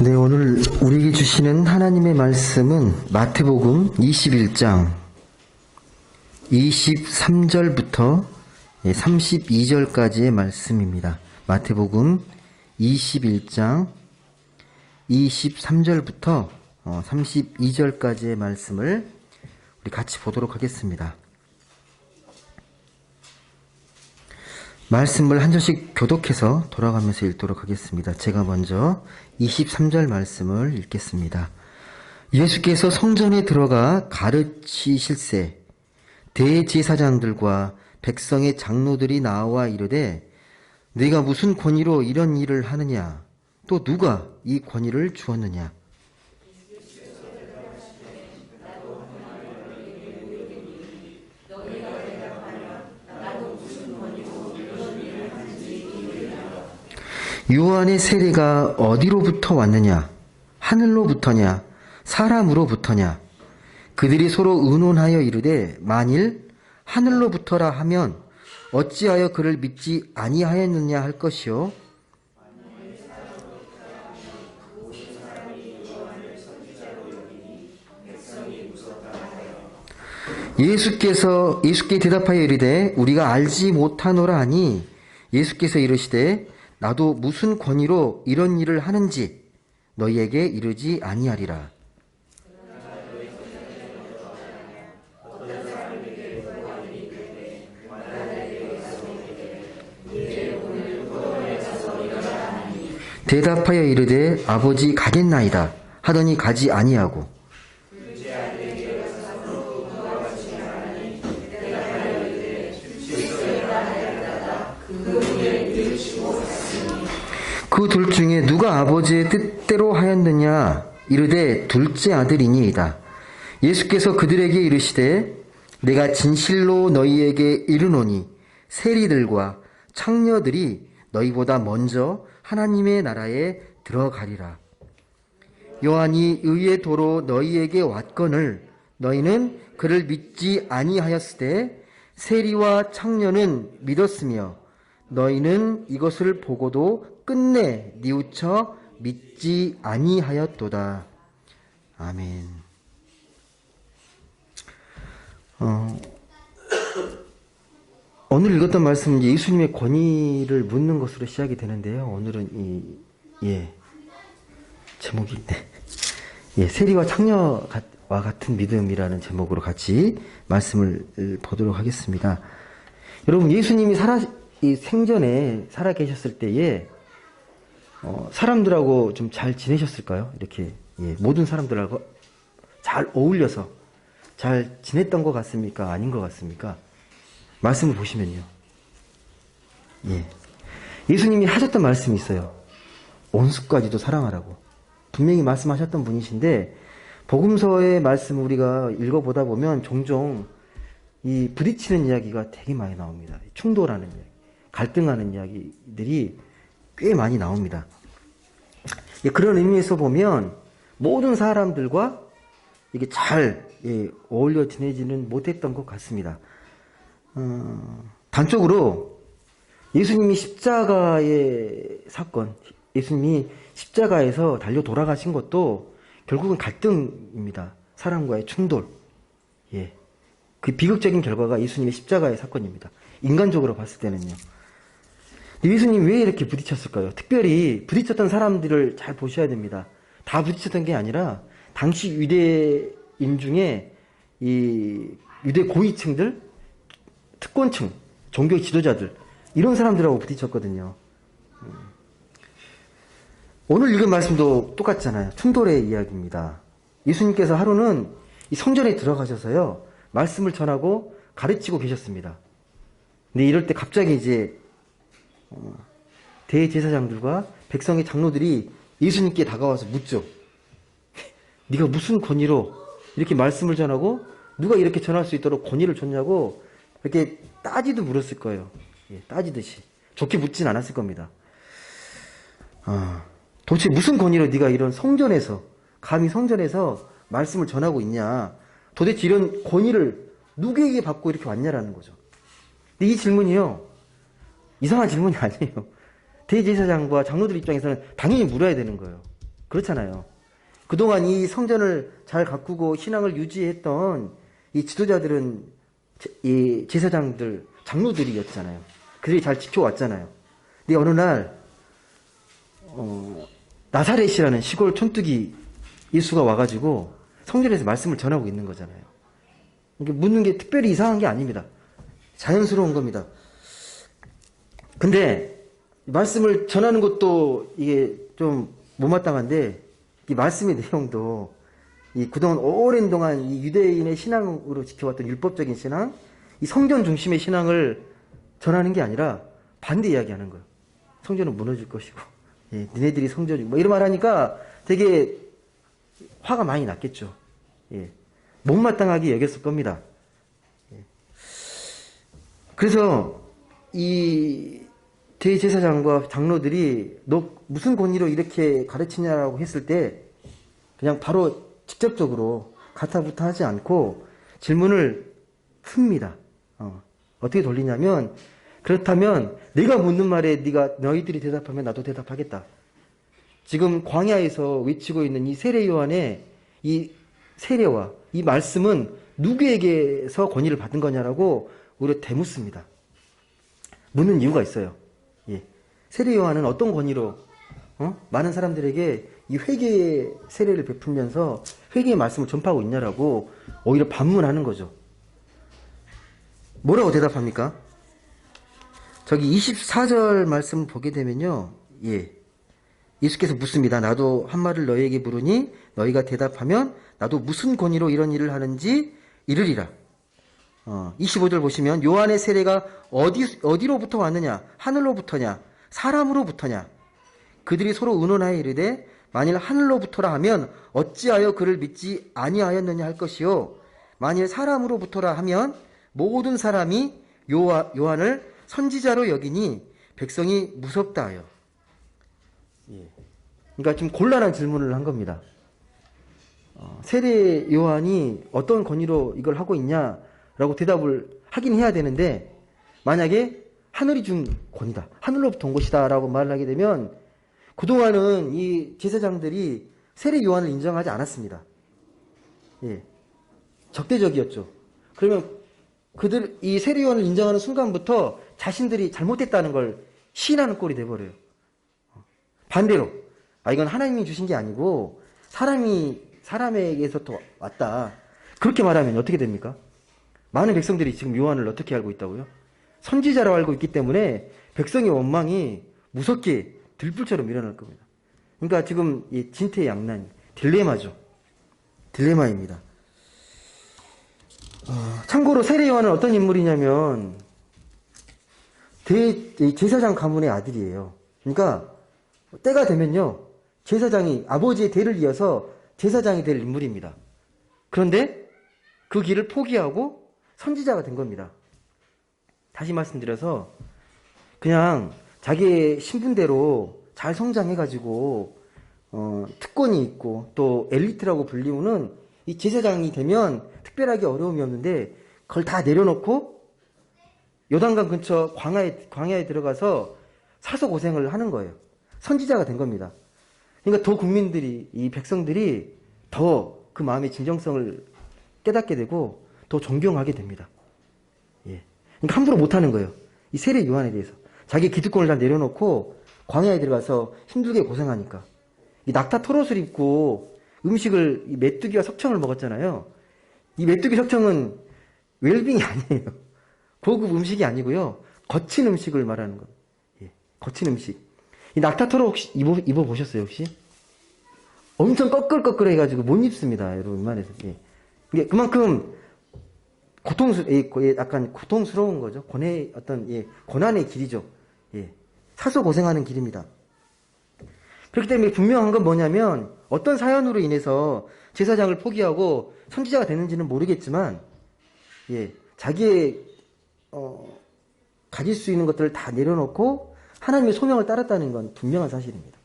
네, 오늘 우리에게 주시는 하나님의 말씀은 마태복음 21장 23절부터 32절까지의 말씀입니다. 마태복음 21장 23절부터 32절까지의 말씀을 우리 같이 보도록 하겠습니다. 말씀을 한 절씩 교독해서 돌아가면서 읽도록 하겠습니다. 제가 먼저 23절 말씀을 읽겠습니다. 예수께서 성전에 들어가 가르치실세 대제사장들과 백성의 장로들이 나와 이르되 네가 무슨 권위로 이런 일을 하느냐? 또 누가 이 권위를 주었느냐? 요한의 세례가 어디로부터 왔느냐? 하늘로부터냐? 사람으로부터냐? 그들이 서로 의논하여 이르되 만일 하늘로부터라 하면 어찌하여 그를 믿지 아니하였느냐 할 것이요. 예수께 대답하여 이르되 우리가 알지 못하노라 하니 예수께서 이르시되 나도 무슨 권위로 이런 일을 하는지 너희에게 이르지 아니하리라. 대답하여 이르되 아버지 가겠나이다 하더니 가지 아니하고 그 둘 중에 누가 아버지의 뜻대로 하였느냐 이르되 둘째 아들이니이다. 예수께서 그들에게 이르시되 내가 진실로 너희에게 이르노니 세리들과 창녀들이 너희보다 먼저 하나님의 나라에 들어가리라. 요한이 의의 도로 너희에게 왔거늘 너희는 그를 믿지 아니하였으되 세리와 창녀는 믿었으며 너희는 이것을 보고도 끝내 뉘우쳐 믿지 아니하였도다. 아멘. 오늘 읽었던 말씀은 예수님의 권위를 묻는 것으로 시작이 되는데요. 오늘은 제목이 세리와 창녀와 같은 믿음이라는 제목으로 같이 말씀을 보도록 하겠습니다. 여러분, 예수님이 생전에 살아 계셨을 때에 사람들하고 좀 잘 지내셨을까요? 이렇게 모든 사람들하고 잘 어울려서 잘 지냈던 것 같습니까? 아닌 것 같습니까? 말씀을 보시면요. 예수님이 하셨던 말씀이 있어요. 원수까지도 사랑하라고. 분명히 말씀하셨던 분이신데 복음서의 말씀을 우리가 읽어보다 보면 종종 이 부딪히는 이야기가 되게 많이 나옵니다. 충돌하는 이야기, 갈등하는 이야기들이 꽤 많이 나옵니다. 그런 의미에서 보면 모든 사람들과 이게 잘 어울려 지내지는 못했던 것 같습니다. 단적으로 예수님이 십자가의 사건, 예수님이 십자가에서 달려 돌아가신 것도 결국은 갈등입니다. 사람과의 충돌. 그 비극적인 결과가 예수님의 십자가의 사건입니다. 인간적으로 봤을 때는요. 예수님 왜 이렇게 부딪혔을까요? 특별히 부딪혔던 사람들을 잘 보셔야 됩니다. 다 부딪혔던 게 아니라 당시 유대인 중에 이 유대 고위층들, 특권층, 종교 지도자들 이런 사람들하고 부딪혔거든요. 오늘 읽은 말씀도 똑같잖아요. 충돌의 이야기입니다. 예수님께서 하루는 이 성전에 들어가셔서요 말씀을 전하고 가르치고 계셨습니다. 근데 이럴 때 갑자기 이제 대제사장들과 백성의 장로들이 예수님께 다가와서 묻죠. 네가 무슨 권위로 이렇게 말씀을 전하고 누가 이렇게 전할 수 있도록 권위를 줬냐고 이렇게 따지도 물었을 거예요. 따지듯이. 좋게 묻진 않았을 겁니다. 도대체 무슨 권위로 네가 이런 성전에서 감히 성전에서 말씀을 전하고 있냐. 도대체 이런 권위를 누구에게 받고 이렇게 왔냐라는 거죠. 근데 이 질문이요. 이상한 질문이 아니에요. 대제사장과 장로들 입장에서는 당연히 물어야 되는 거예요. 그렇잖아요. 그동안 이 성전을 잘 가꾸고 신앙을 유지했던 이 지도자들은 이 제사장들, 장로들이었잖아요. 그들이 잘 지켜왔잖아요. 근데 어느 날 나사렛이라는 시골 촌뜨기 예수가 와가지고 성전에서 말씀을 전하고 있는 거잖아요. 이게 묻는 게 특별히 이상한 게 아닙니다. 자연스러운 겁니다. 근데 말씀을 전하는 것도 이게 좀 못마땅한데 이 말씀의 내용도 이 그동안 오랜 동안 이 유대인의 신앙으로 지켜왔던 율법적인 신앙, 이 성전 중심의 신앙을 전하는 게 아니라 반대 이야기하는 거예요. 성전은 무너질 것이고, 예, 니네들이 성전이고, 뭐 이런 말 하니까 되게 화가 많이 났겠죠. 예, 못마땅하게 여겼을 겁니다. 예. 그래서 이 대제사장과 장로들이 너 무슨 권위로 이렇게 가르치냐라고 했을 때 그냥 바로 직접적으로 가타부타 하지 않고 질문을 풉니다. 어떻게 돌리냐면 그렇다면 내가 묻는 말에 너희들이 대답하면 나도 대답하겠다. 지금 광야에서 외치고 있는 이 세례 요한의 이 세례와 이 말씀은 누구에게서 권위를 받은 거냐라고 우리가 되묻습니다. 묻는 이유가 있어요. 예. 세례 요한은 어떤 권위로 많은 사람들에게 이 회개의 세례를 베풀면서 회개의 말씀을 전파하고 있냐라고 오히려 반문하는 거죠. 뭐라고 대답합니까? 저기 24절 말씀을 보게 되면요. 예. 예수께서 묻습니다. 나도 한 말을 너희에게 물으니 너희가 대답하면 나도 무슨 권위로 이런 일을 하는지 이르리라. 25절 보시면 요한의 세례가 어디로부터 왔느냐? 하늘로부터냐? 사람으로부터냐? 그들이 서로 의논하여 이르되 만일 하늘로부터라 하면 어찌하여 그를 믿지 아니하였느냐 할 것이요 만일 사람으로부터라 하면 모든 사람이 요한을 선지자로 여기니 백성이 무섭다 하여. 예. 그러니까 좀 곤란한 질문을 한 겁니다. 세례 요한이 어떤 권위로 이걸 하고 있냐라고 대답을 하긴 해야 되는데 만약에 하늘이 준 권위다. 하늘로부터 온 것이다 라고 말을 하게 되면 그동안은 이 제사장들이 세례 요한을 인정하지 않았습니다. 예. 적대적이었죠. 그러면 이 세례 요한을 인정하는 순간부터 자신들이 잘못했다는 걸 시인하는 꼴이 돼버려요. 반대로, 이건 하나님이 주신 게 아니고 사람에게서 또 왔다. 그렇게 말하면 어떻게 됩니까? 많은 백성들이 지금 요한을 어떻게 알고 있다고요? 선지자로 알고 있기 때문에 백성의 원망이 무섭게 들불처럼 일어날 겁니다. 그러니까 지금 이 진퇴양난, 딜레마죠. 딜레마입니다. 참고로 세례 요한은 어떤 인물이냐면 제사장 가문의 아들이에요. 그러니까 때가 되면요 제사장이 아버지의 대를 이어서 제사장이 될 인물입니다. 그런데 그 길을 포기하고 선지자가 된 겁니다. 다시 말씀드려서 그냥 자기의 신분대로 잘 성장해가지고 특권이 있고 또 엘리트라고 불리우는 이 제사장이 되면 특별하게 어려움이 없는데 그걸 다 내려놓고 요단강 근처 광야에 들어가서 사서 고생을 하는 거예요. 선지자가 된 겁니다. 그러니까 더 국민들이 이 백성들이 더 그 마음의 진정성을 깨닫게 되고 더 존경하게 됩니다. 예. 그러니까 함부로 못하는 거예요. 이 세례 요한에 대해서 자기 기득권을 다 내려놓고 광야에 들어가서 힘들게 고생하니까 이 낙타 털옷을 입고 음식을 이 메뚜기와 석청을 먹었잖아요. 이 메뚜기 석청은 웰빙이 아니에요. 고급 음식이 아니고요. 거친 음식을 말하는 거. 예, 거친 음식. 이 낙타 털옷 혹시 입어보셨어요, 혹시? 엄청 꺼끌꺼끌 해가지고 못 입습니다, 여러분, 웬만해서. 예. 이게 그만큼 약간 고통스러운 거죠. 고난의 길이죠. 예. 사서 고생하는 길입니다. 그렇기 때문에 분명한 건 뭐냐면 어떤 사연으로 인해서 제사장을 포기하고 선지자가 되는지는 모르겠지만 예, 자기의 가질 수 있는 것들을 다 내려놓고 하나님의 소명을 따랐다는 건 분명한 사실입니다.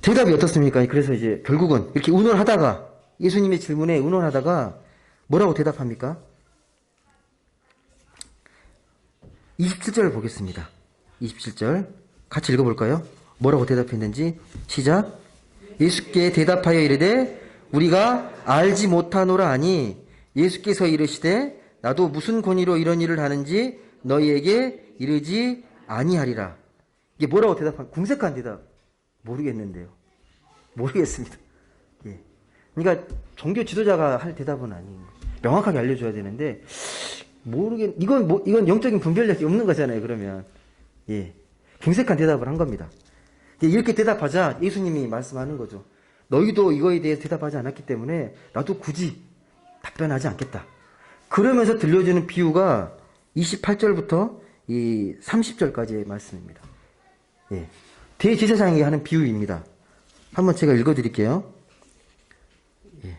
대답이 어떻습니까? 그래서 이제 결국은 이렇게 의논하다가 예수님의 질문에 의논하다가 뭐라고 대답합니까? 27절 보겠습니다. 27절 같이 읽어볼까요? 뭐라고 대답했는지 시작. 예수께 대답하여 이르되 우리가 알지 못하노라 하니 예수께서 이르시되 나도 무슨 권위로 이런 일을 하는지 너희에게 이르지 아니하리라. 이게 뭐라고 대답한 궁색한 대답. 모르겠는데요. 모르겠습니다. 예. 그러니까 종교 지도자가 할 대답은 아닌 거예요. 명확하게 알려줘야 되는데 이건 영적인 분별력이 없는 거잖아요. 그러면 예. 궁색한 대답을 한 겁니다. 이렇게 대답하자 예수님이 말씀하는 거죠. 너희도 이거에 대해 대답하지 않았기 때문에 나도 굳이 답변하지 않겠다. 그러면서 들려주는 비유가 28절부터 이 30절까지의 말씀입니다. 예. 대제사장에게 하는 비유입니다. 한번 제가 읽어드릴게요. 예.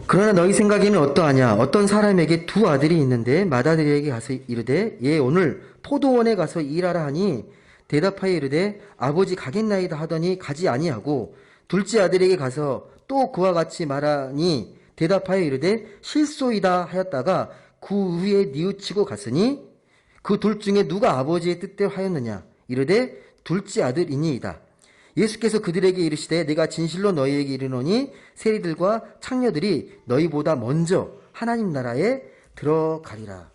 그러나 너희 생각에는 어떠하냐? 어떤 사람에게 두 아들이 있는데 맏아들에게 가서 이르되 얘 오늘 포도원에 가서 일하라 하니 대답하여 이르되 아버지 가겠나이다 하더니 가지 아니하고 둘째 아들에게 가서 또 그와 같이 말하니 대답하여 이르되 실소이다 하였다가 그 후에 뉘우치고 갔으니 그 둘 중에 누가 아버지의 뜻대로 하였느냐? 이르되 둘째 아들이니이다. 예수께서 그들에게 이르시되 내가 진실로 너희에게 이르노니 세리들과 창녀들이 너희보다 먼저 하나님 나라에 들어가리라.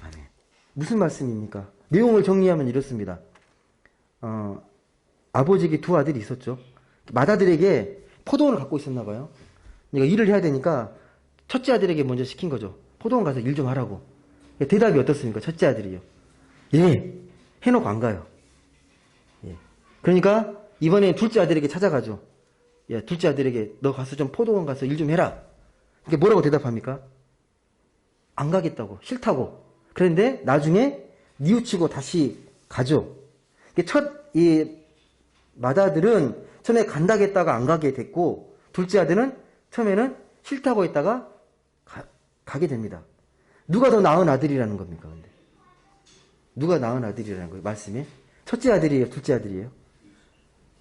아멘. 무슨 말씀입니까? 내용을 정리하면 이렇습니다. 아버지에게 두 아들이 있었죠. 맏아들에게 포도원을 갖고 있었나 봐요. 그러니까 일을 해야 되니까 첫째 아들에게 먼저 시킨 거죠. 포도원 가서 일 좀 하라고. 대답이 어떻습니까? 첫째 아들이요. 예, 해놓고 안 가요. 예. 그러니까 이번에 둘째 아들에게 찾아가죠. 예, 둘째 아들에게 너 가서 좀 포도원 가서 일 좀 해라. 이게 뭐라고 대답합니까? 안 가겠다고, 싫다고. 그런데 나중에 뉘우치고 다시 가죠. 이 맏아들은 처음에 간다겠다가 안 가게 됐고, 둘째 아들은 처음에는 싫다고 했다가 가게 됩니다. 누가 더 나은 아들이라는 겁니까, 근데? 누가 나은 아들이라는 거예요, 말씀에? 첫째 아들이에요, 둘째 아들이에요?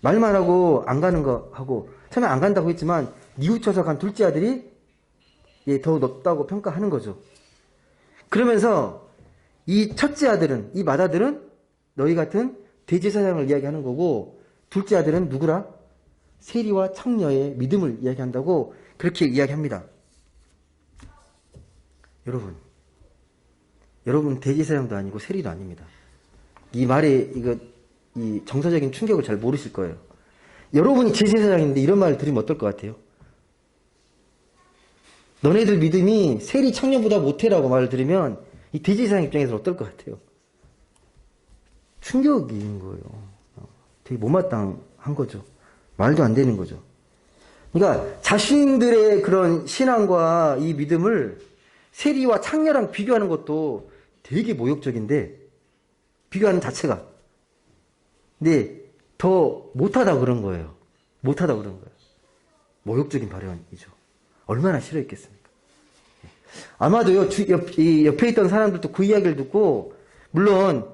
말만 하고 안 가는 거 하고, 처음에 안 간다고 했지만, 뉘우쳐서 간 둘째 아들이 더 높다고 평가하는 거죠. 그러면서, 이 첫째 아들은, 이 맏아들은 너희 같은 대제사장을 이야기하는 거고, 둘째 아들은 누구라? 세리와 창녀의 믿음을 이야기한다고 그렇게 이야기합니다. 여러분 대제사장도 아니고 세리도 아닙니다. 이 말에 이 정서적인 충격을 잘 모르실 거예요. 여러분이 대제사장인데 이런 말을 들으면 어떨 것 같아요? 너네들 믿음이 세리 창녀보다 못해라고 말을 들으면 이 대제사장 입장에서 어떨 것 같아요? 충격인 거예요. 되게 못마땅한 거죠. 말도 안 되는 거죠. 그러니까 자신들의 그런 신앙과 이 믿음을 세리와 창녀랑 비교하는 것도 되게 모욕적인데, 비교하는 자체가. 근데 더 못하다 그런 거예요. 못하다 그런 거예요. 모욕적인 발언이죠. 얼마나 싫어했겠습니까? 아마도요, 옆에 있던 사람들도 그 이야기를 듣고, 물론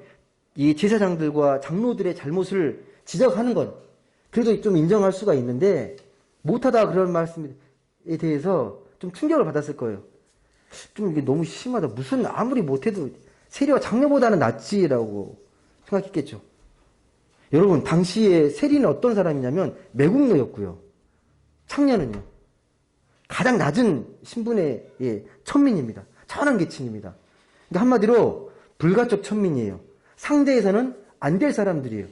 이 제사장들과 장로들의 잘못을 지적하는 건 그래도 좀 인정할 수가 있는데, 못하다 그런 말씀에 대해서 좀 충격을 받았을 거예요. 좀 이게 너무 심하다. 무슨 아무리 못해도 세리와 장녀보다는 낫지라고 생각했겠죠. 여러분, 당시에 세리는 어떤 사람이냐면 매국노였고요. 창녀는요, 가장 낮은 신분의 천민입니다. 천한 계층입니다. 그러니까 한마디로 불가촉 천민이에요. 상대에서는 안 될 사람들이에요.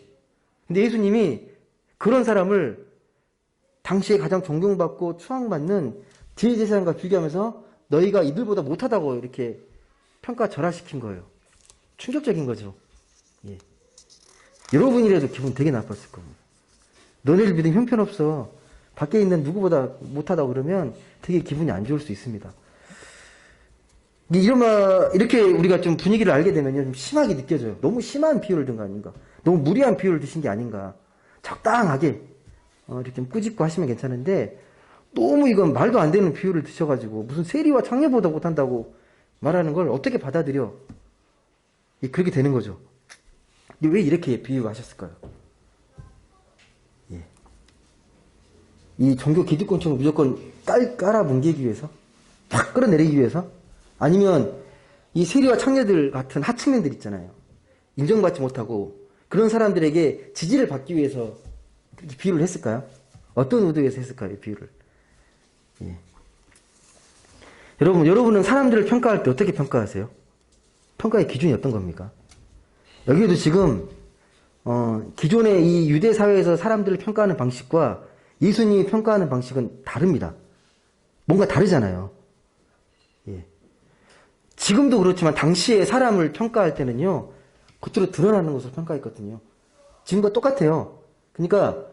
근데 예수님이 그런 사람을 당시에 가장 존경받고 추앙받는 대제사장과 비교하면서 너희가 이들보다 못하다고 이렇게 평가절하시킨 거예요. 충격적인 거죠. 예. 여러분이라도 기분 되게 나빴을 겁니다. 너네들 믿음 형편없어. 밖에 있는 누구보다 못하다고 그러면 되게 기분이 안 좋을 수 있습니다. 이렇게 우리가 좀 분위기를 알게 되면 좀 심하게 느껴져요. 너무 심한 비유를 든 거 아닌가. 너무 무리한 비유를 드신 게 아닌가. 적당하게 이렇게 좀 꾸짖고 하시면 괜찮은데, 너무 이건 말도 안 되는 비유를 드셔가지고 무슨 세리와 창녀보다 못한다고 말하는 걸 어떻게 받아들여? 그렇게 되는 거죠. 왜 이렇게 비유하셨을까요? 예. 이 종교 기득권층을 무조건 깔아뭉개기 위해서? 확 끌어내리기 위해서? 아니면 이 세리와 창녀들 같은 하층민들 있잖아요. 인정받지 못하고 그런 사람들에게 지지를 받기 위해서 그렇게 비유를 했을까요? 어떤 의도에서 했을까요? 비유를. 예. 여러분은 사람들을 평가할 때 어떻게 평가하세요? 평가의 기준이 어떤 겁니까? 여기에도 지금 기존의 이 유대 사회에서 사람들을 평가하는 방식과 예수님이 평가하는 방식은 다릅니다. 뭔가 다르잖아요. 예. 지금도 그렇지만 당시에 사람을 평가할 때는요, 겉으로 드러나는 것으로 평가했거든요. 지금과 똑같아요. 그러니까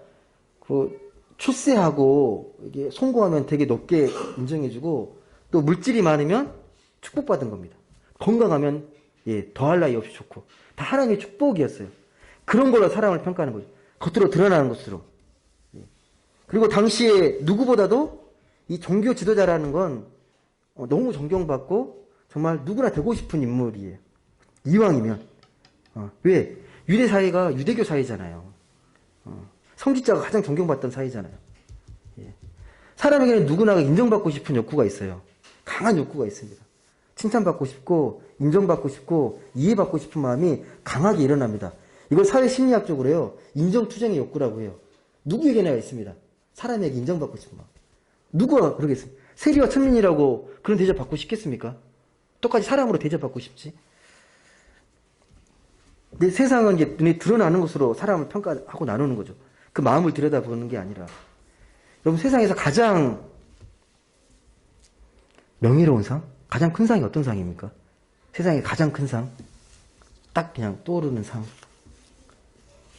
출세하고 이게 성공하면 되게 높게 인정해주고 또 물질이 많으면 축복받은 겁니다. 건강하면 더할 나위 없이 좋고 다 하나님의 축복이었어요. 그런 걸로 사람을 평가하는 거죠. 겉으로 드러나는 것으로. 그리고 당시에 누구보다도 이 종교 지도자라는 건 너무 존경받고 정말 누구나 되고 싶은 인물이에요. 이왕이면. 왜? 유대 사회가 유대교 사회잖아요. 성직자가 가장 존경받던 사회잖아요. 예. 사람에게는 누구나 인정받고 싶은 욕구가 있어요. 강한 욕구가 있습니다. 칭찬받고 싶고 인정받고 싶고 이해받고 싶은 마음이 강하게 일어납니다. 이걸 사회심리학적으로요. 인정투쟁의 욕구라고 해요. 누구에게나 있습니다. 사람에게 인정받고 싶은 마음. 누가 그러겠습니까? 세리와 천민이라고 그런 대접받고 싶겠습니까? 똑같이 사람으로 대접받고 싶지. 내 세상은 이제 눈에 드러나는 것으로 사람을 평가하고 나누는 거죠. 그 마음을 들여다보는 게 아니라. 여러분, 세상에서 가장 명예로운 상? 가장 큰 상이 어떤 상입니까? 세상에 가장 큰 상? 딱 그냥 떠오르는 상.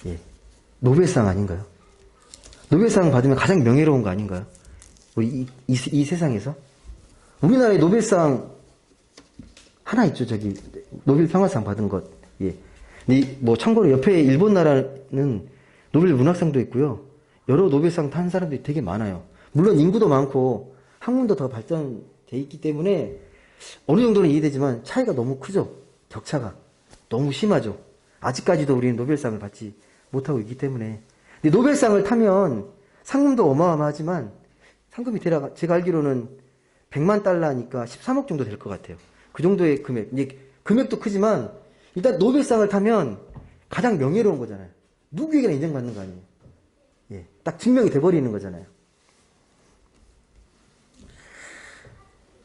예. 노벨상 아닌가요? 노벨상 받으면 가장 명예로운 거 아닌가요? 우리 이 세상에서? 우리나라에 노벨상 하나 있죠. 저기 노벨 평화상 받은 것. 예. 뭐 참고로 옆에 일본 나라는 노벨 문학상도 있고요. 여러 노벨상 탄 사람들이 되게 많아요. 물론 인구도 많고 학문도 더 발전돼 있기 때문에 어느 정도는 이해되지만 차이가 너무 크죠. 격차가 너무 심하죠. 아직까지도 우리는 노벨상을 받지 못하고 있기 때문에. 근데 노벨상을 타면 상금도 어마어마하지만 상금이 제가 알기로는 100만 달러니까 13억 정도 될 것 같아요. 그 정도의 금액. 이제 금액도 크지만 일단 노벨상을 타면 가장 명예로운 거잖아요. 누구에게나 인정받는 거 아니에요. 예, 딱 증명이 돼버리는 거잖아요.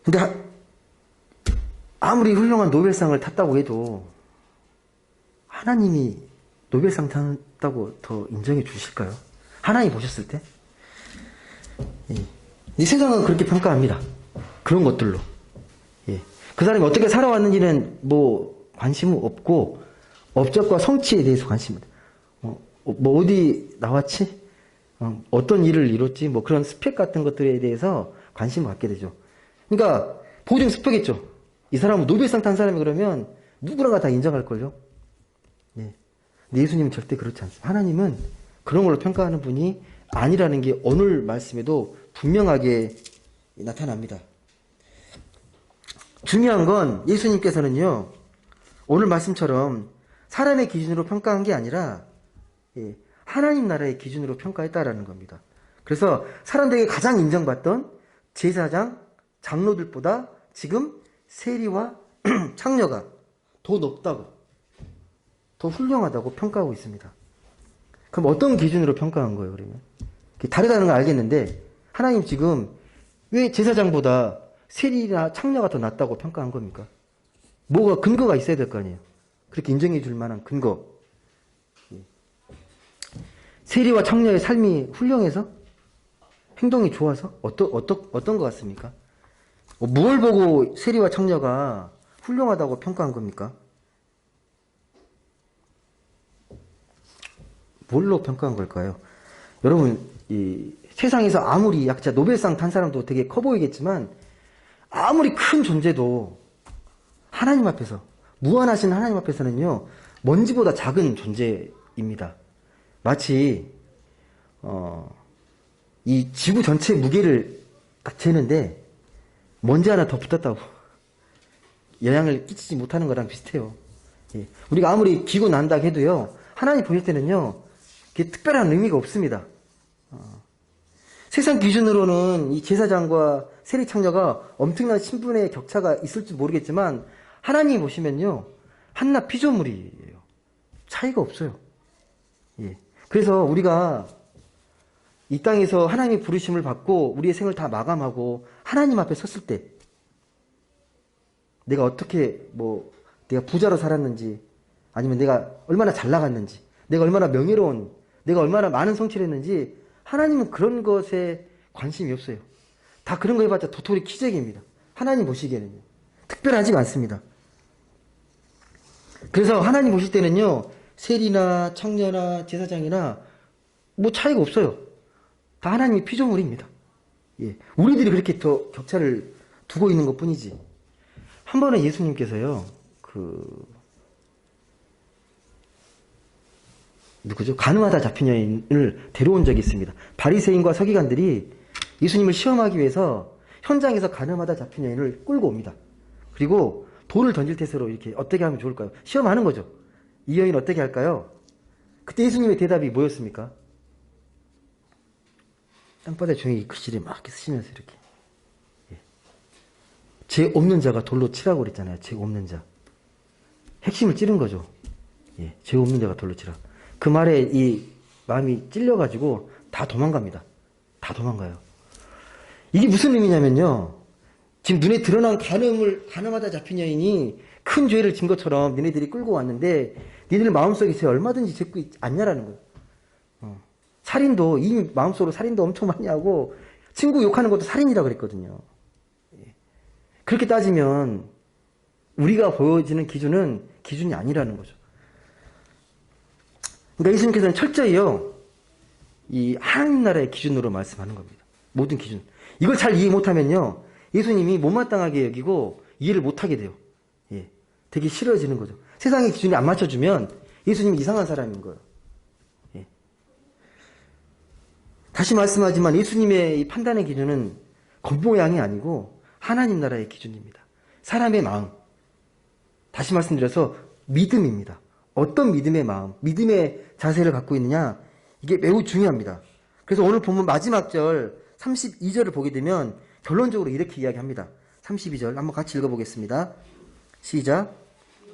근데 아무리 훌륭한 노벨상을 탔다고 해도 하나님이 노벨상 탔다고 더 인정해 주실까요? 하나님 보셨을 때? 예. 이 세상은 그렇게 평가합니다. 그런 것들로. 예. 그 사람이 어떻게 살아왔는지는 뭐 관심 없고 업적과 성취에 대해서 관심입니다. 뭐 어디 나왔지? 어떤 일을 이뤘지? 뭐 그런 스펙 같은 것들에 대해서 관심을 갖게 되죠. 그러니까 보증 스펙이죠. 이 사람은 노벨상 탄 사람이 그러면 누구나가 다 인정할걸요. 예. 근데 예수님은 절대 그렇지 않습니다. 하나님은 그런 걸로 평가하는 분이 아니라는 게 오늘 말씀에도 분명하게 나타납니다. 중요한 건 예수님께서는요, 오늘 말씀처럼 사람의 기준으로 평가한 게 아니라 하나님 나라의 기준으로 평가했다라는 겁니다. 그래서 사람들에게 가장 인정받던 제사장, 장로들보다 지금 세리와 창녀가 더 높다고, 더 훌륭하다고 평가하고 있습니다. 그럼 어떤 기준으로 평가한 거예요, 그러면? 다르다는 걸 알겠는데, 하나님 지금 왜 제사장보다 세리나 창녀가 더 낫다고 평가한 겁니까? 뭐가 근거가 있어야 될 거 아니에요. 그렇게 인정해 줄 만한 근거. 세리와 창녀의 삶이 훌륭해서? 행동이 좋아서? 어떤 것 같습니까? 무엇을 보고 세리와 창녀가 훌륭하다고 평가한 겁니까? 뭘로 평가한 걸까요? 여러분, 이 세상에서 아무리 약자 노벨상 탄 사람도 되게 커 보이겠지만 아무리 큰 존재도 하나님 앞에서, 무한하신 하나님 앞에서는요, 먼지보다 작은 존재입니다. 마치 이 지구 전체 무게를 딱 재는데 먼지 하나 더 붙었다고 영향을 끼치지 못하는 거랑 비슷해요. 예. 우리가 아무리 기고 난다 해도요, 하나님 보실 때는요, 그게 특별한 의미가 없습니다. 세상 기준으로는 이 제사장과 세리 창녀가 엄청난 신분의 격차가 있을지 모르겠지만 하나님 보시면요, 한낱 피조물이에요. 차이가 없어요. 예. 그래서 우리가 이 땅에서 하나님의 부르심을 받고 우리의 생을 다 마감하고 하나님 앞에 섰을 때 내가 어떻게 내가 부자로 살았는지 아니면 내가 얼마나 잘 나갔는지 내가 얼마나 명예로운 내가 얼마나 많은 성취를 했는지 하나님은 그런 것에 관심이 없어요. 다 그런 거 해봤자 도토리 키재기입니다. 하나님 보시기에는요. 특별하지가 않습니다. 그래서 하나님 보실 때는요. 세리나 창녀나 제사장이나 차이가 없어요. 다 하나님의 피조물입니다. 예. 우리들이 그렇게 더 격차를 두고 있는 것 뿐이지. 한 번은 예수님께서요. 누구죠? 간음하다 잡힌 여인을 데려온 적이 있습니다. 바리새인과 서기관들이 예수님을 시험하기 위해서 현장에서 간음하다 잡힌 여인을 끌고 옵니다. 그리고 돌을 던질 태세로 이렇게 어떻게 하면 좋을까요? 시험하는 거죠. 이 여인 어떻게 할까요? 그때 예수님의 대답이 뭐였습니까? 땅바닥에 종이 글씨를 막 이렇게 쓰시면서 이렇게. 예. 죄 없는 자가 돌로 치라고 그랬잖아요. 죄 없는 자. 핵심을 찌른 거죠. 예. 죄 없는 자가 돌로 치라. 그 말에 이 마음이 찔려가지고 다 도망갑니다. 다 도망가요. 이게 무슨 의미냐면요. 지금 눈에 드러난 간음하다 잡힌 여인이 큰 죄를 진 것처럼 니네들이 끌고 왔는데 니들 마음속에 죄 얼마든지 짓고 있지 않냐라는 거예요. 살인도 이미 마음속으로 살인도 엄청 많이 하고 친구 욕하는 것도 살인이라고 그랬거든요. 그렇게 따지면 우리가 보여지는 기준은 기준이 아니라는 거죠. 그러니까 예수님께서는 철저히요. 이 하나님 나라의 기준으로 말씀하는 겁니다. 모든 기준. 이걸 잘 이해 못하면요. 예수님이 못마땅하게 여기고 이해를 못하게 돼요. 예, 되게 싫어지는 거죠. 세상의 기준이 안 맞춰주면 예수님이 이상한 사람인 거예요. 예. 다시 말씀하지만 예수님의 이 판단의 기준은 겉모양이 아니고 하나님 나라의 기준입니다. 사람의 마음. 다시 말씀드려서 믿음입니다. 어떤 믿음의 마음, 믿음의 자세를 갖고 있느냐 이게 매우 중요합니다. 그래서 오늘 본문 마지막 절 32절을 보게 되면 결론적으로 이렇게 이야기합니다. 32절 한번 같이 읽어보겠습니다. 시작.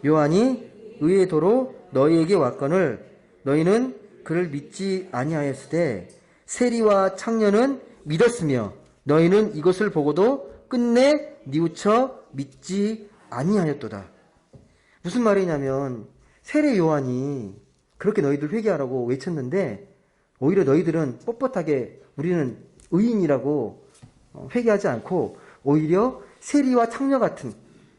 요한이 의의 도로 너희에게 왔거늘 너희는 그를 믿지 아니하였으되 세리와 창녀는 믿었으며 너희는 이것을 보고도 끝내 뉘우쳐 믿지 아니하였도다. 무슨 말이냐면 세례 요한이 그렇게 너희들 회개하라고 외쳤는데 오히려 너희들은 뻣뻣하게 우리는 의인이라고 회개하지 않고 오히려 세리와 창녀 같은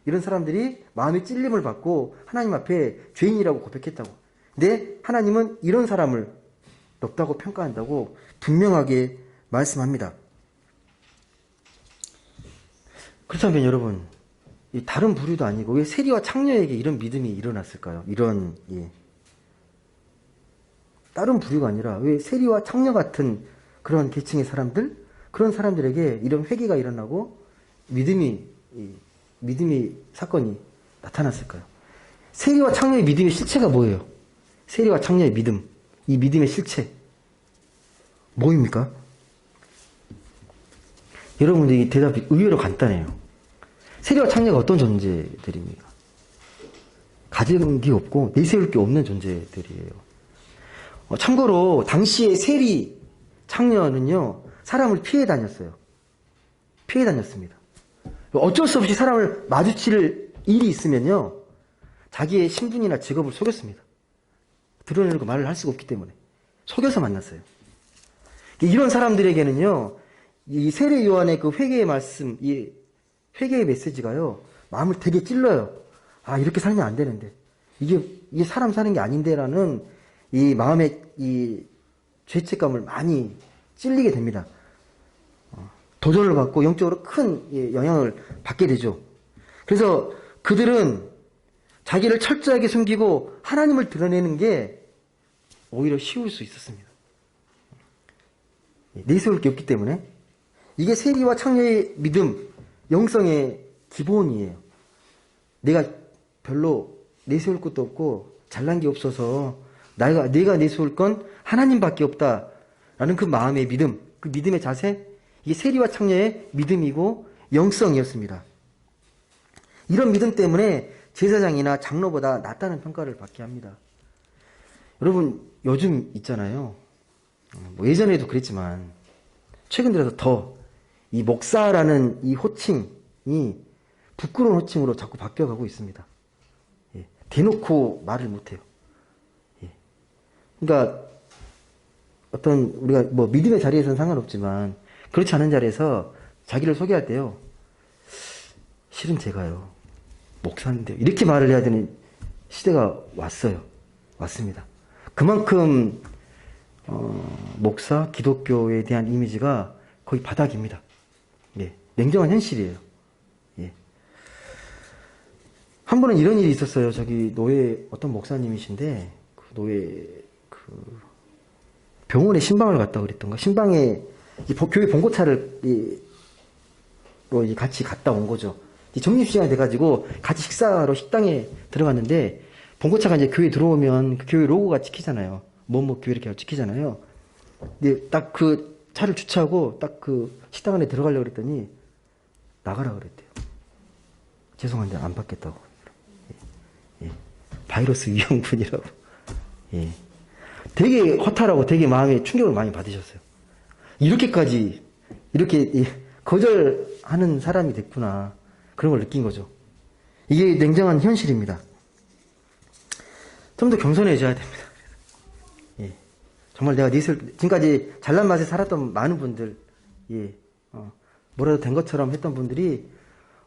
이런 사람들이 마음의 찔림을 받고 하나님 앞에 죄인이라고 고백했다고. 근데 하나님은 이런 사람을 높다고 평가한다고 분명하게 말씀합니다. 그렇다면 여러분 다른 부류도 아니고 왜 세리와 창녀에게 이런 믿음이 일어났을까요? 다른 부류가 아니라 왜 세리와 창녀 같은 그런 계층의 사람들, 그런 사람들에게 이런 회개가 일어나고 믿음의 사건이 나타났을까요? 세리와 창녀의 믿음의 실체가 뭐예요? 세리와 창녀의 믿음, 이 믿음의 실체 뭐입니까? 여러분들 이 대답이 의외로 간단해요. 세리와 창녀가 어떤 존재들입니까? 가진 게 없고 내세울 게 없는 존재들이에요. 참고로 당시의 세리, 창녀는요 사람을 피해 다녔어요. 피해 다녔습니다. 어쩔 수 없이 사람을 마주칠 일이 있으면요 자기의 신분이나 직업을 속였습니다. 드러내고 말을 할 수가 없기 때문에 속여서 만났어요. 이런 사람들에게는요 이 세례 요한의 그 회개의 말씀, 이 회개의 메시지가요 마음을 되게 찔러요. 아 이렇게 살면 안 되는데 이게 사람 사는 게 아닌데라는 이 마음의 이 죄책감을 많이 찔리게 됩니다. 도전을 받고 영적으로 큰 영향을 받게 되죠. 그래서 그들은 자기를 철저하게 숨기고 하나님을 드러내는 게 오히려 쉬울 수 있었습니다. 내세울 게 없기 때문에 이게 세리와 창녀의 믿음, 영성의 기본이에요. 내가 별로 내세울 것도 없고 잘난 게 없어서 내가 내세울 건 하나님밖에 없다라는 그 마음의 믿음, 그 믿음의 자세, 이게 세리와 창녀의 믿음이고 영성이었습니다. 이런 믿음 때문에 제사장이나 장로보다 낫다는 평가를 받게 합니다. 여러분 요즘 있잖아요. 뭐 예전에도 그랬지만 최근 들어서 더 이 목사라는 이 호칭이 부끄러운 호칭으로 자꾸 바뀌어가고 있습니다. 예. 대놓고 말을 못해요. 예. 그러니까 어떤 우리가 뭐 믿음의 자리에서는 상관없지만 그렇지 않은 자리에서 자기를 소개할 때요. 실은 제가요. 목사인데요. 이렇게 말을 해야 되는 시대가 왔어요. 왔습니다. 그만큼 목사, 기독교에 대한 이미지가 거의 바닥입니다. 예, 냉정한 현실이에요. 예. 한 번은 이런 일이 있었어요. 저기 노예 어떤 목사님이신데 그 노예 그 병원에 신방을 갔다 그랬던가. 신방에 교회 봉고차를 같이 갔다 온 거죠. 점심시간이 돼가지고 같이 식사로 식당에 들어갔는데 봉고차가 이제 교회 들어오면 그 교회 로고가 찍히잖아요. 뭐뭐 교회 이렇게 찍히잖아요. 근데 딱 그 차를 주차하고 딱 그 식당 안에 들어가려고 그랬더니 나가라 그랬대요. 죄송한데 안 받겠다고. 예. 예. 바이러스 위험군이라고. 예. 되게 허탈하고 되게 마음에 충격을 많이 받으셨어요. 이렇게까지 이렇게 거절하는 사람이 됐구나. 그런 걸 느낀 거죠. 이게 냉정한 현실입니다. 좀 더 겸손해져야 됩니다. 예. 정말 내가 지금까지 잘난 맛에 살았던 많은 분들, 예. 뭐라도 된 것처럼 했던 분들이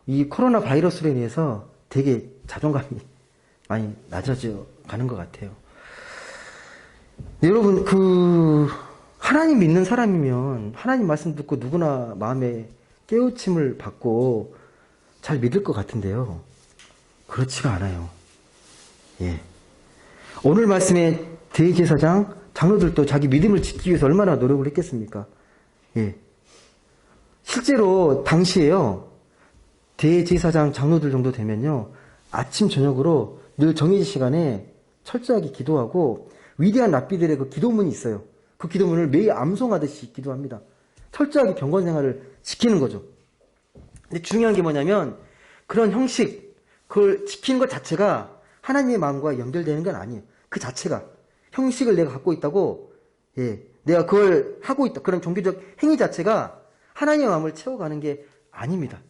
이 코로나 바이러스로 인해서 되게 자존감이 많이 낮아져 가는 것 같아요. 네, 여러분, 하나님 믿는 사람이면 하나님 말씀 듣고 누구나 마음에 깨우침을 받고 잘 믿을 것 같은데요. 그렇지가 않아요. 예. 오늘 말씀에 대제사장, 장로들도 자기 믿음을 지키기 위해서 얼마나 노력을 했겠습니까? 예. 실제로 당시에요. 대제사장, 장로들 정도 되면요. 아침, 저녁으로 늘 정해진 시간에 철저하게 기도하고 위대한 랍비들의 그 기도문이 있어요. 그 기도문을 매일 암송하듯이 기도합니다. 철저하게 경건 생활을 지키는 거죠. 근데 중요한 게 뭐냐면 그런 형식, 그걸 지키는 것 자체가 하나님의 마음과 연결되는 건 아니에요. 그 자체가 형식을 내가 갖고 있다고, 예, 내가 그걸 하고 있다. 그런 종교적 행위 자체가 하나님의 마음을 채워가는 게 아닙니다.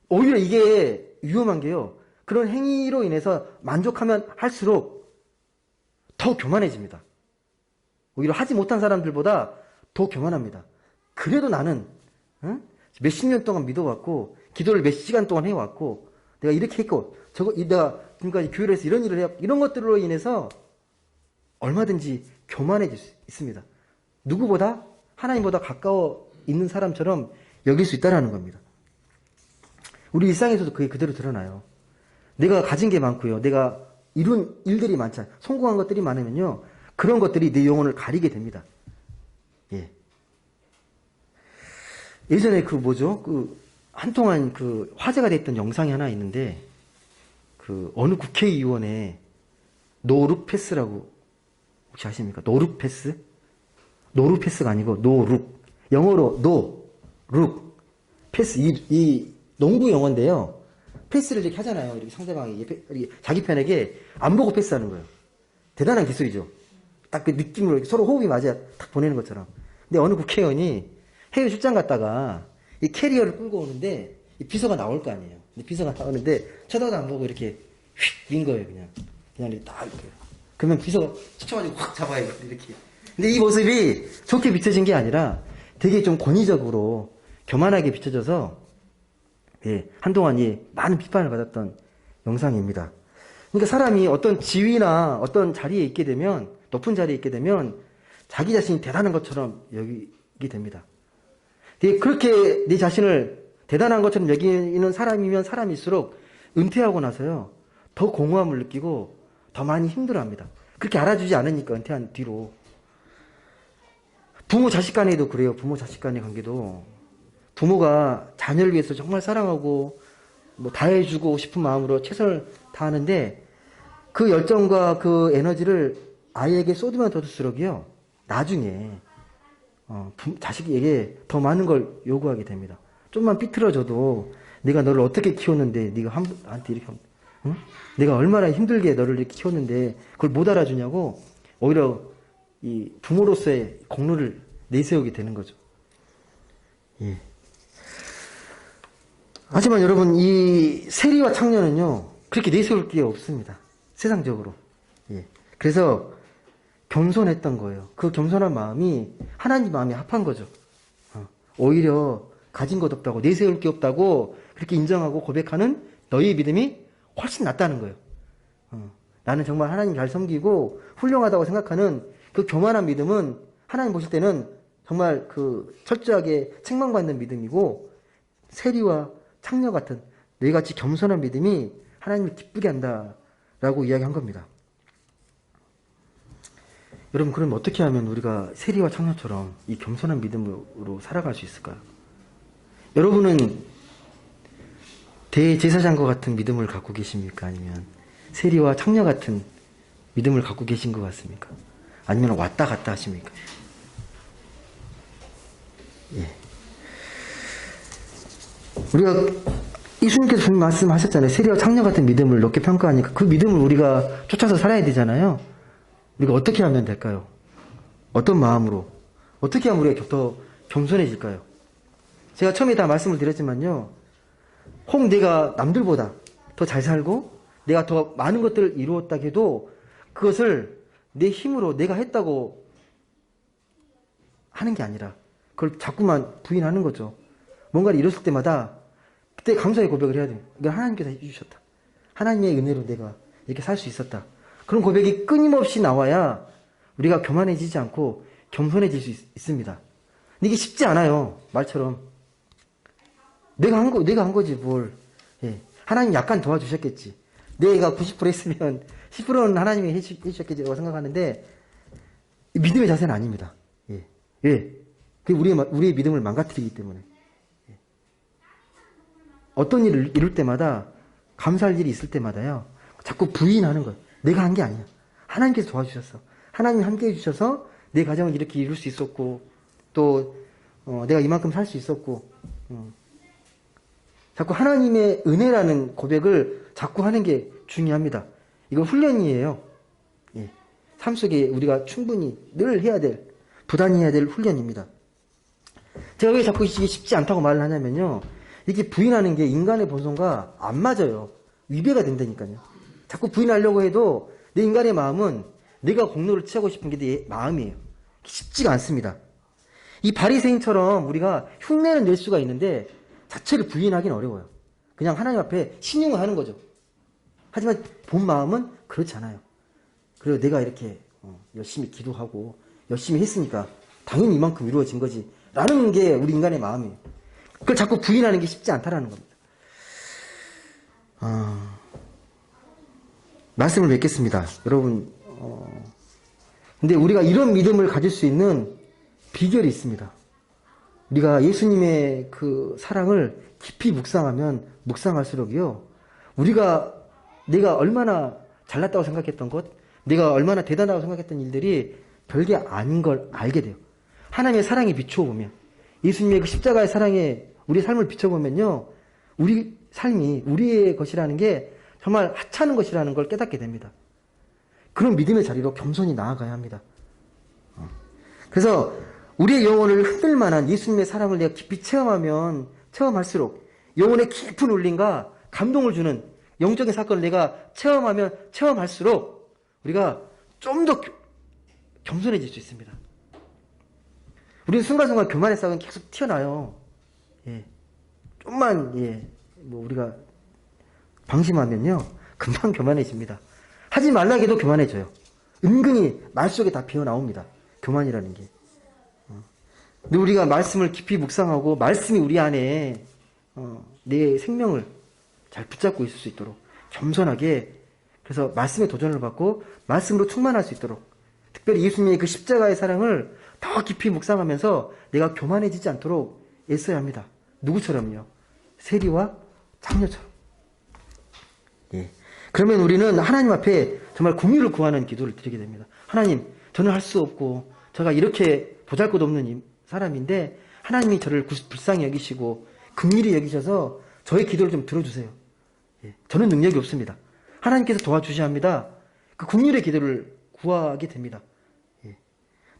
오히려 이게 위험한 게요. 그런 행위로 인해서 만족하면 할수록 더 교만해집니다. 오히려 하지 못한 사람들보다 더 교만합니다. 그래도 나는 몇십 년 동안 믿어왔고 기도를 몇 시간 동안 해왔고 내가 이렇게 했고 내가 지금까지 교회를 해서 이런 일을 해왔고 이런 것들로 인해서 얼마든지 교만해질 수 있습니다. 누구보다 하나님보다 가까워 있는 사람처럼 여길 수 있다는 겁니다. 우리 일상에서도 그게 그대로 드러나요. 내가 가진 게 많고요. 내가 이룬 일들이 많잖아요. 성공한 것들이 많으면요. 그런 것들이 내 영혼을 가리게 됩니다. 예. 예전에 한동안 화제가 됐던 영상이 하나 있는데, 어느 국회의원의 노룩 패스라고 혹시 아십니까? 노룩 패스? 노룩 패스가 아니고 노룩. 영어로 노룩 패스. 이 농구 영어인데요. 패스를 이렇게 하잖아요. 이렇게 상대방이 자기 편에게 안 보고 패스하는 거예요. 대단한 기술이죠. 딱 그 느낌으로 이렇게 서로 호흡이 맞아야 딱 보내는 것처럼. 근데 어느 국회의원이 해외 출장 갔다가 이 캐리어를 끌고 오는데 이 비서가 나올 거 아니에요. 근데 비서가 나오는데 쳐다도 안 보고 이렇게 휙 민 거예요. 그냥 이렇게 딱 이렇게. 그러면 비서가 쫓아가지고 확 잡아요. 이렇게. 근데 이 모습이 좋게 비춰진 게 아니라 되게 좀 권위적으로 교만하게 비춰져서 예, 한동안 많은 비판을 받았던 영상입니다. 그러니까 사람이 어떤 지위나 어떤 자리에 있게 되면, 높은 자리에 있게 되면 자기 자신이 대단한 것처럼 여기게 됩니다. 그렇게 내 자신을 대단한 것처럼 여기는 사람이면 사람일수록 은퇴하고 나서요, 더 공허함을 느끼고 더 많이 힘들어합니다. 그렇게 알아주지 않으니까 은퇴한 뒤로. 부모 자식 간에도 그래요. 부모 자식 간의 관계도. 부모가 자녀를 위해서 정말 사랑하고 다 해주고 싶은 마음으로 최선을 다하는데 그 열정과 그 에너지를 아이에게 쏟으면 쏟을수록이요 나중에 자식에게 더 많은 걸 요구하게 됩니다. 좀만 삐뚤어져도 내가 너를 어떻게 키웠는데 네가 나한테 이렇게 응? 내가 얼마나 힘들게 너를 이렇게 키웠는데 그걸 못 알아주냐고 오히려 이 부모로서의 공로를 내세우게 되는 거죠. 예. 하지만 여러분, 이 세리와 창녀는요, 그렇게 내세울 게 없습니다. 세상적으로. 예. 그래서 겸손했던 거예요. 그 겸손한 마음이 하나님 마음에 합한 거죠. 오히려 가진 것 없다고, 내세울 게 없다고 그렇게 인정하고 고백하는 너희의 믿음이 훨씬 낫다는 거예요. 나는 정말 하나님 잘 섬기고 훌륭하다고 생각하는 그 교만한 믿음은 하나님 보실 때는 정말 그 철저하게 책망받는 믿음이고, 세리와 창녀 같은 너희같이 겸손한 믿음이 하나님을 기쁘게 한다라고 이야기한 겁니다. 여러분, 그럼 어떻게 하면 우리가 세리와 창녀처럼 이 겸손한 믿음으로 살아갈 수 있을까요? 여러분은 대제사장과 같은 믿음을 갖고 계십니까? 아니면 세리와 창녀 같은 믿음을 갖고 계신 것 같습니까? 아니면 왔다 갔다 하십니까? 예. 우리가 예수님께서 분명 말씀하셨잖아요. 세리와 창녀 같은 믿음을 높게 평가하니까 그 믿음을 우리가 쫓아서 살아야 되잖아요. 우리가 어떻게 하면 될까요? 어떤 마음으로? 어떻게 하면 우리가 더 겸손해질까요? 제가 처음에 다 말씀을 드렸지만요. 혹 내가 남들보다 더 잘 살고 내가 더 많은 것들을 이루었다 해도 그것을 내 힘으로 내가 했다고 하는 게 아니라 그걸 자꾸만 부인하는 거죠. 뭔가를 이뤘을 때마다 그때 감사의 고백을 해야 됩니다. 이건 하나님께서 해주셨다. 하나님의 은혜로 내가 이렇게 살 수 있었다. 그런 고백이 끊임없이 나와야 우리가 교만해지지 않고 겸손해질 수 있습니다. 근데 이게 쉽지 않아요. 말처럼. 내가 한 거지, 뭘. 예. 하나님 약간 도와주셨겠지. 내가 90% 했으면 10%는 하나님이 해주셨겠지라고 생각하는데, 믿음의 자세는 아닙니다. 예. 예. 그게 우리의 믿음을 망가뜨리기 때문에. 예. 어떤 일을 이룰 때마다, 감사할 일이 있을 때마다요, 자꾸 부인하는 거예요. 내가 한 게 아니야. 하나님께서 도와주셨어. 하나님이 함께 해주셔서 내 가정을 이렇게 이룰 수 있었고, 또 내가 이만큼 살 수 있었고, 자꾸 하나님의 은혜라는 고백을 자꾸 하는 게 중요합니다. 이건 훈련이에요. 예. 삶 속에 우리가 충분히 늘 해야 될, 부단히 해야 될 훈련입니다. 제가 왜 자꾸 이게 쉽지 않다고 말을 하냐면요, 이게 부인하는 게 인간의 본성과 안 맞아요. 위배가 된다니까요. 자꾸 부인하려고 해도 내 인간의 마음은 내가 공로를 취하고 싶은 게 내 마음이에요. 쉽지가 않습니다. 이 바리새인처럼 우리가 흉내는 낼 수가 있는데 자체를 부인하기는 어려워요. 그냥 하나님 앞에 신용을 하는 거죠. 하지만 본 마음은 그렇지 않아요. 그리고 내가 이렇게 열심히 기도하고 열심히 했으니까 당연히 이만큼 이루어진 거지 라는 게 우리 인간의 마음이에요. 그걸 자꾸 부인하는 게 쉽지 않다라는 겁니다. 말씀을 맺겠습니다. 여러분, 근데 우리가 이런 믿음을 가질 수 있는 비결이 있습니다. 우리가 예수님의 그 사랑을 깊이 묵상하면 묵상할수록요, 내가 얼마나 잘났다고 생각했던 것, 내가 얼마나 대단하다고 생각했던 일들이 별게 아닌 걸 알게 돼요. 하나님의 사랑에 비춰보면, 예수님의 그 십자가의 사랑에 우리 삶을 비춰보면요, 우리 삶이 우리의 것이라는 게 정말 하찮은 것이라는 걸 깨닫게 됩니다. 그런 믿음의 자리로 겸손히 나아가야 합니다. 그래서 우리의 영혼을 흔들 만한 예수님의 사랑을 내가 깊이 체험할수록 영혼의 깊은 울림과 감동을 주는 영적인 사건을 내가 체험할수록 우리가 좀 더 겸손해질 수 있습니다. 우리는 순간순간 교만의 싹은 계속 튀어나와요. 예. 좀만, 우리가 방심하면요, 금방 교만해집니다. 하지 말라고 해도 교만해져요. 은근히 말 속에 다 피어나옵니다. 교만이라는 게. 근데 우리가 말씀을 깊이 묵상하고 말씀이 우리 안에 내 생명을 잘 붙잡고 있을 수 있도록 겸손하게, 그래서 말씀에 도전을 받고 말씀으로 충만할 수 있도록, 특별히 예수님의 그 십자가의 사랑을 더 깊이 묵상하면서 내가 교만해지지 않도록 애써야 합니다. 누구처럼요? 세리와 창녀처럼. 예. 그러면 우리는 하나님 앞에 정말 긍휼을 구하는 기도를 드리게 됩니다. 하나님, 저는 할 수 없고 제가 이렇게 보잘것없는 사람인데 하나님이 저를 불쌍히 여기시고 긍휼히 여기셔서 저의 기도를 좀 들어주세요. 예. 저는 능력이 없습니다. 하나님께서 도와주셔야 합니다. 그 긍휼의 기도를 구하게 됩니다.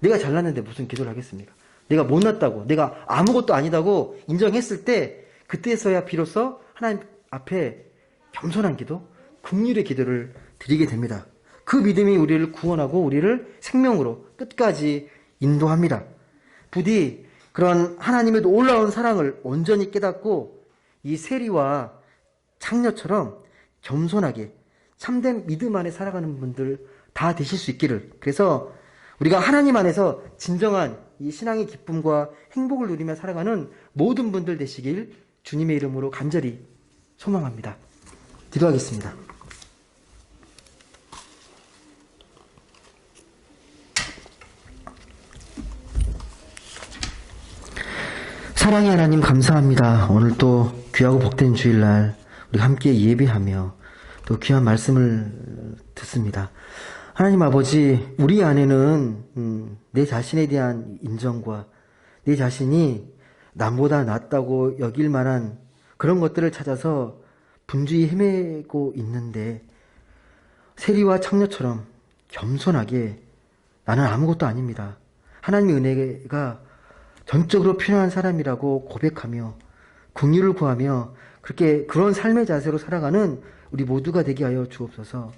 내가 잘났는데 무슨 기도를 하겠습니까? 내가 못났다고, 내가 아무것도 아니다고 인정했을 때 그때서야 비로소 하나님 앞에 겸손한 기도, 긍휼의 기도를 드리게 됩니다. 그 믿음이 우리를 구원하고 우리를 생명으로 끝까지 인도합니다. 부디 그런 하나님의 놀라운 사랑을 온전히 깨닫고 이 세리와 창녀처럼 겸손하게 참된 믿음 안에 살아가는 분들 다 되실 수 있기를. 그래서 우리가 하나님 안에서 진정한 이 신앙의 기쁨과 행복을 누리며 살아가는 모든 분들 되시길 주님의 이름으로 간절히 소망합니다. 기도하겠습니다. 사랑의 하나님 감사합니다. 오늘 또 귀하고 복된 주일날 우리 함께 예배하며 또 귀한 말씀을 듣습니다. 하나님 아버지, 우리 안에는 내 자신에 대한 인정과 내 자신이 남보다 낫다고 여길 만한 그런 것들을 찾아서 분주히 헤매고 있는데 세리와 창녀처럼 겸손하게 나는 아무것도 아닙니다. 하나님의 은혜가 전적으로 필요한 사람이라고 고백하며 긍휼을 구하며 그렇게 그런 삶의 자세로 살아가는 우리 모두가 되게 하여 주옵소서.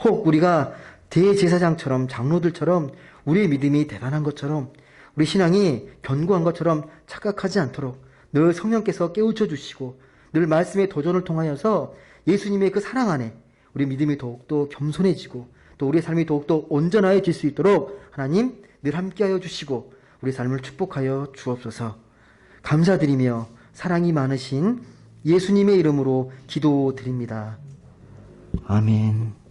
혹 우리가 대제사장처럼 장로들처럼 우리의 믿음이 대단한 것처럼 우리 신앙이 견고한 것처럼 착각하지 않도록 늘 성령께서 깨우쳐 주시고 늘 말씀의 도전을 통하여서 예수님의 그 사랑 안에 우리 믿음이 더욱더 겸손해지고 또 우리의 삶이 더욱더 온전해질 수 있도록 하나님 늘 함께하여 주시고 우리 삶을 축복하여 주옵소서. 감사드리며 사랑이 많으신 예수님의 이름으로 기도드립니다. 아멘.